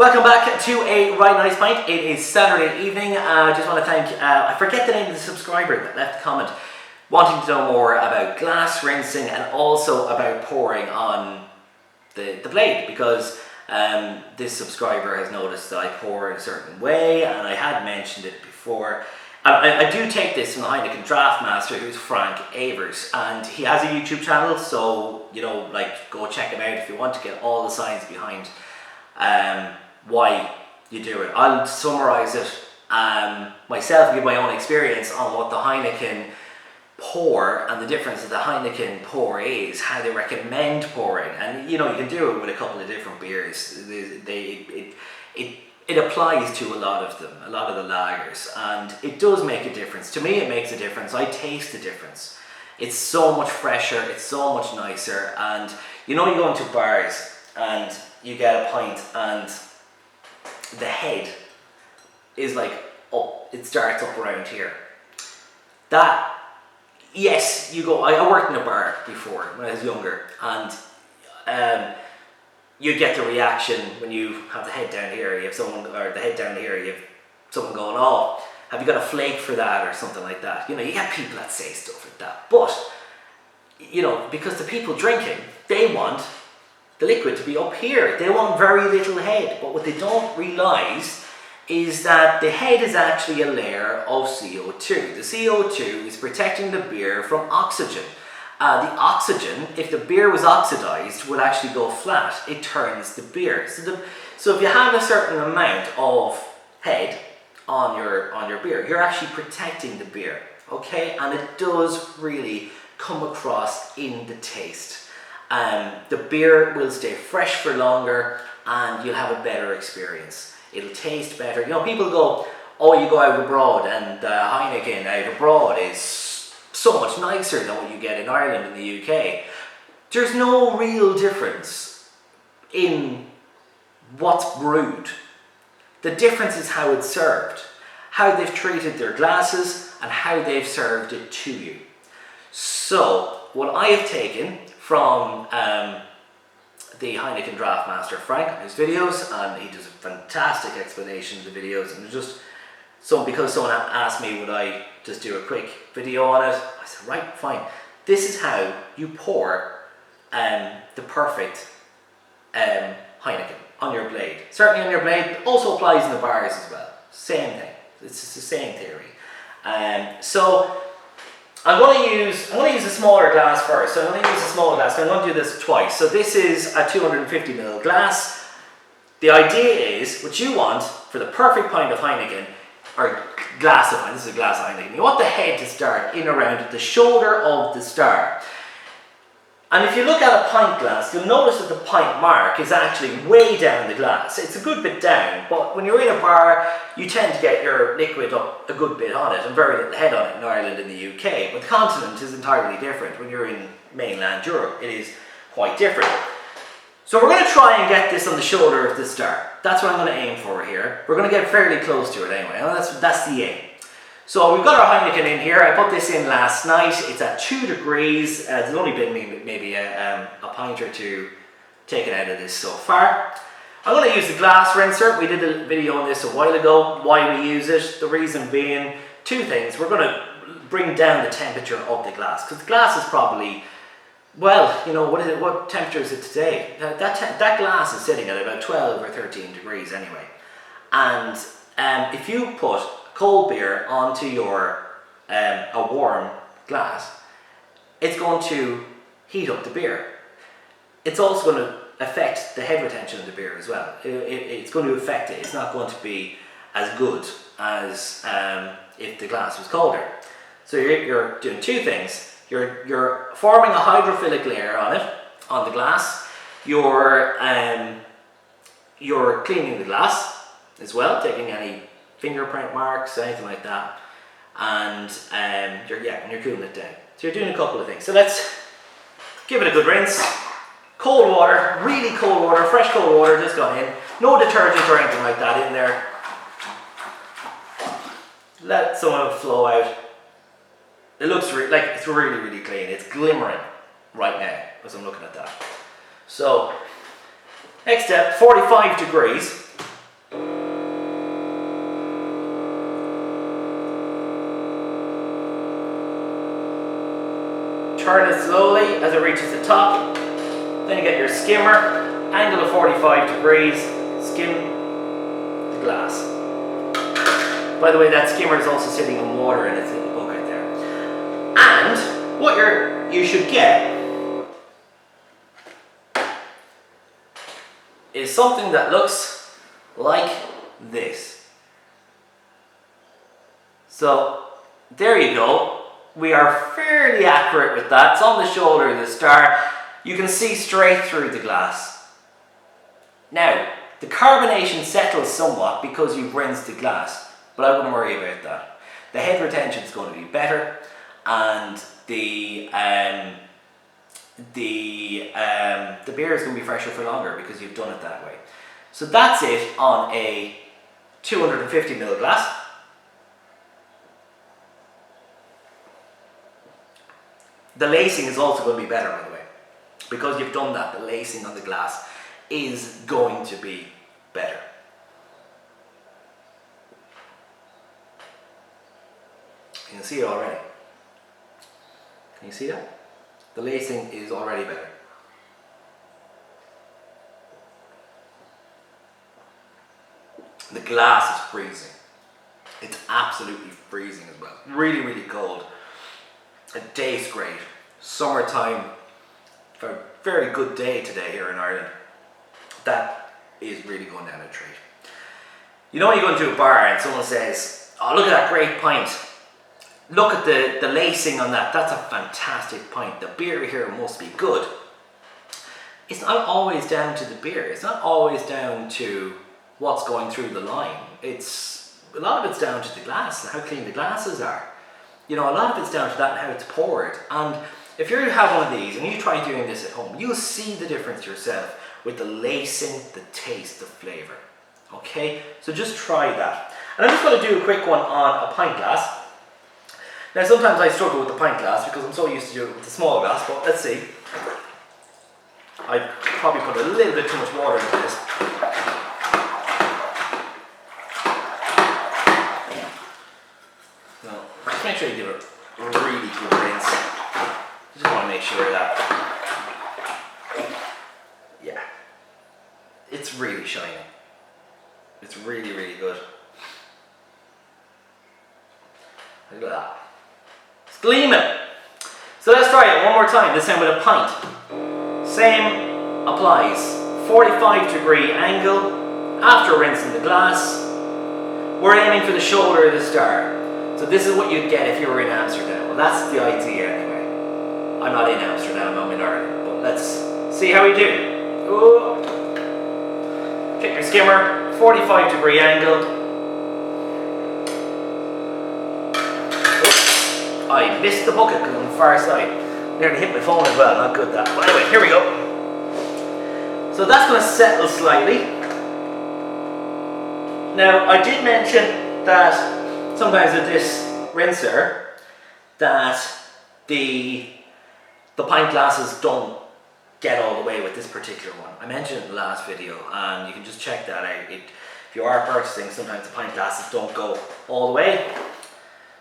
Welcome back to a Right Nice Pint. It is Saturday evening. I just want to thank, I forget the name of the subscriber that left a comment wanting to know more about glass rinsing and also about pouring on the blade, because this subscriber has noticed that I pour in a certain way, and I had mentioned it before. I do take this from the Heineken Draft Master, who's Frank Avers, and he has a YouTube channel, so go check him out if you want to get all the science behind why you do it. I'll summarise it myself and give my own experience on what the Heineken pour and the difference that the Heineken pour is, how they recommend pouring, and you can do it with a couple of different beers. It applies to a lot of them, a lot of the lagers, and it does make a difference. To me, it makes a difference. I taste the difference. It's so much fresher, it's so much nicer, and you go into bars and you get a pint and the head is like up, it starts up around here. Yes, I worked in a bar before when I was younger, and you get the reaction when you have the head down here, you have someone going, oh, have you got a flake for that or something like that. You get people that say stuff like that, but because the people drinking, they want the liquid to be up here. They want very little head, but what they don't realise is that the head is actually a layer of CO2. The CO2 is protecting the beer from oxygen. The oxygen, if the beer was oxidized, would actually go flat. It turns the beer. So if you have a certain amount of head on your beer, you're actually protecting the beer, okay? And it does really come across in the taste. The beer will stay fresh for longer, and you'll have a better experience. It'll taste better. People go, oh, you go out abroad, and Heineken out abroad is so much nicer than what you get in Ireland and the UK. There's no real difference in what's brewed. The difference is how it's served, how they've treated their glasses, and how they've served it to you. So, what I have taken from the Heineken Draft Master Frank on his videos, and he does a fantastic explanation of the videos, and because someone asked me would I just do a quick video on it, I said, right, fine. This is how you pour the perfect Heineken on your blade. Certainly on your blade, but also applies in the bars as well. Same thing. It's the same theory. So I'm going to use a smaller glass first. So I'm going to use a smaller glass. I'm going to do this twice. So this is a 250ml glass. The idea is, what you want for the perfect pint of Heineken, or glass of Heineken, this is a glass of Heineken, you want the head to start in around the shoulder of the star. And if you look at a pint glass, you'll notice that the pint mark is actually way down the glass. It's a good bit down, but when you're in a bar, you tend to get your liquid up a good bit on it, and very little head on it in Ireland and the UK. But the continent is entirely different. When you're in mainland Europe, it is quite different. So we're going to try and get this on the shoulder of the star. That's what I'm going to aim for here. We're going to get fairly close to it anyway. That's the aim. So we've got our Heineken in here. I put this in last night. It's at 2 degrees. There's only been maybe a pint or two taken out of this so far. I'm going to use the glass rinser. We did a video on this a while ago, why we use it. The reason being, two things. We're going to bring down the temperature of the glass, because the glass is probably, well, what temperature is it today? That glass is sitting at about 12 or 13 degrees anyway. And if you put cold beer onto a warm glass, it's going to heat up the beer. It's also going to affect the head retention of the beer as well. It's going to affect it. It's not going to be as good as if the glass was colder. So you're doing two things. You're forming a hydrophilic layer on the glass. You're cleaning the glass as well, taking any fingerprint marks, anything like that, and you're cooling it down. So you're doing a couple of things. So let's give it a good rinse. Cold water, really cold water, fresh cold water just gone in. No detergent or anything like that in there. Let some of it flow out. It looks like it's really, really clean. It's glimmering right now as I'm looking at that. So next step, 45 degrees. turn it slowly as it reaches the top. Then you get your skimmer, angle of 45 degrees, skim the glass. By the way, that skimmer is also sitting in water in its little bucket there. And what you should get is something that looks like this. So there you go. We are fairly accurate with that. It's on the shoulder of the star. You can see straight through the glass. Now, the carbonation settles somewhat because you've rinsed the glass, but I wouldn't worry about that. The head retention is going to be better, and the beer is going to be fresher for longer because you've done it that way. So that's it on a 250ml glass. The lacing is also going to be better, by the way. Because you've done that, the lacing on the glass is going to be better. You can see it already. Can you see that? The lacing is already better. The glass is freezing. It's absolutely freezing as well. Really, really cold. It tastes great. Summertime. A very good day today here in Ireland. That is really going down a treat. You know when you go into a bar and someone says, oh, look at that great pint. Look at the lacing on that. That's a fantastic pint. The beer here must be good. It's not always down to the beer. It's not always down to what's going through the line. A lot of it's down to the glass and how clean the glasses are. You know, a lot of it's down to that and how it's poured. And if you have one of these and you try doing this at home, you'll see the difference yourself with the lacing, the taste, the flavour. Okay, so just try that. And I'm just going to do a quick one on a pint glass. Now sometimes I struggle with the pint glass because I'm so used to doing it with the small glass, but let's see. I probably put a little bit too much water into this. So just make sure you give it a really good rinse. I just want to make sure that, yeah, it's really shiny. It's really, really good. Look at that. It's gleaming. So let's try it one more time, this time with a pint. Same applies. 45-degree angle after rinsing the glass. We're aiming for the shoulder of the star. So this is what you'd get if you were in Amsterdam. Well, that's the idea anyway. I'm not in Amsterdam, I'm in Ireland. But let's see how we do. Ooh. Check your skimmer, 45-degree angle. Oops. I missed the bucket because I'm on the far side. Nearly hit my phone as well, not good that. But anyway, here we go. So that's going to settle slightly. Now, I did mention that sometimes with this rinser, that the pint glasses don't get all the way with this particular one. I mentioned it in the last video, and you can just check that out. If you are purchasing, sometimes the pint glasses don't go all the way.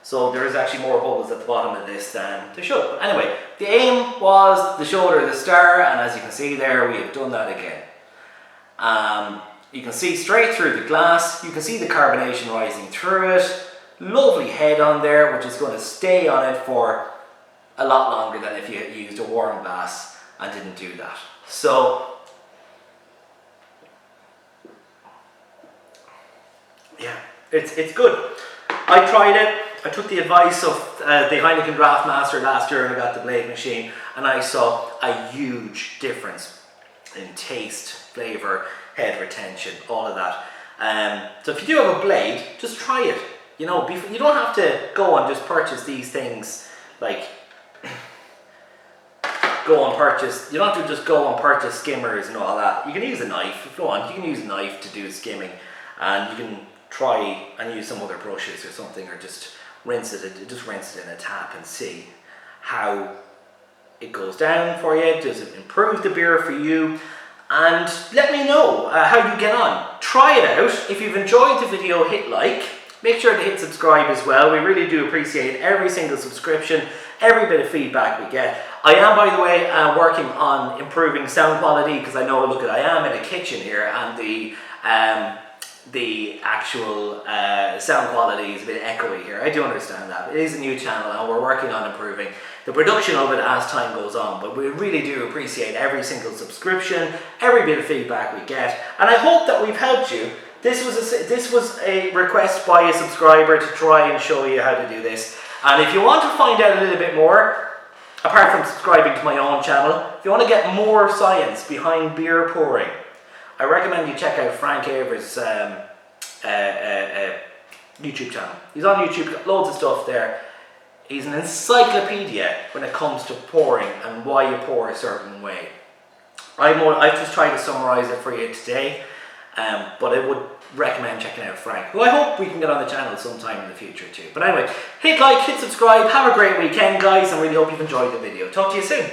So there is actually more bubbles at the bottom of this than there should. But anyway, the aim was the shoulder of the star, and as you can see there, we have done that again. You can see straight through the glass. You can see the carbonation rising through it. Lovely head on there, which is going to stay on it for a lot longer than if you used a warm glass and didn't do that. So, yeah, it's good. I tried it. I took the advice of the Heineken Draft Master last year and I got the Blade machine, and I saw a huge difference in taste, flavour, head retention, all of that. So if you do have a Blade, just try it. You know, you don't have to go and just purchase these things like you don't have to just go and purchase skimmers and all that. You can use a knife if you want. You can use a knife to do skimming, and you can try and use some other brushes or something, or just rinse it in a tap and see how it goes down for you. Does it improve the beer for you? And let me know how you get on. Try it out. If you've enjoyed the video, hit like. Make sure to hit subscribe as well. We really do appreciate every single subscription. every bit of feedback we get. I am, by the way, working on improving sound quality, because I know, look, I am in a kitchen here, and the actual sound quality is a bit echoey here. I do understand that. It is a new channel and we're working on improving the production of it as time goes on, but we really do appreciate every single subscription, every bit of feedback we get, and I hope that we've helped you. This was a request by a subscriber to try and show you how to do this, and if you want to find out a little bit more, apart from subscribing to my own channel, if you want to get more science behind beer pouring, I recommend you check out Frank Avery's YouTube channel. He's on YouTube, got loads of stuff there. He's an encyclopedia when it comes to pouring and why you pour a certain way. I've just tried to summarise it for you today, but I would recommend checking out Frank, who I hope we can get on the channel sometime in the future too. But anyway, hit like, hit subscribe, have a great weekend guys, and really hope you've enjoyed the video. Talk to you soon.